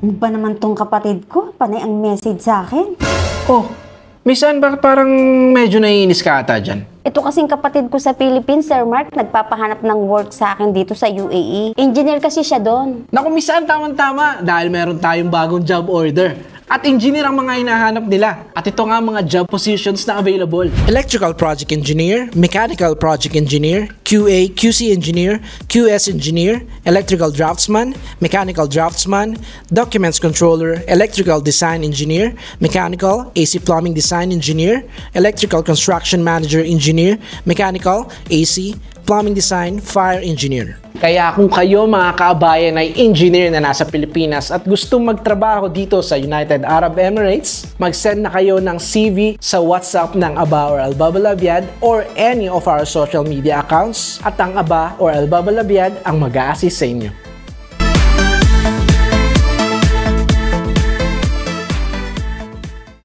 Ano ba naman tong kapatid ko? Panay ang message sa akin. Oh, Misan, parang medyo naiinis ka ata dyan? Ito kasing kapatid ko sa Philippines, Sir Mark, nagpapahanap ng work sa akin dito sa UAE. Engineer kasi siya doon. Naku, Misan, tamang-tama dahil meron tayong bagong job order. At engineer ang mga hinahanap nila. At ito nga mga job positions na available. Electrical Project Engineer, Mechanical Project Engineer, QA, QC Engineer, QS Engineer, Electrical Draftsman, Mechanical Draftsman, Documents Controller, Electrical Design Engineer, Mechanical, AC Plumbing Design Engineer, Electrical Construction Manager Engineer, Mechanical, AC, Plumbing Design, Fire Engineer. Kaya kung kayo mga kaabayan ay engineer na nasa Pilipinas at gustong magtrabaho dito sa United Arab Emirates, mag-send na kayo ng CV sa WhatsApp ng Aba or Albaba Labiad or any of our social media accounts at ang Aba or Albaba Labiad ang mag-a-assist sa inyo.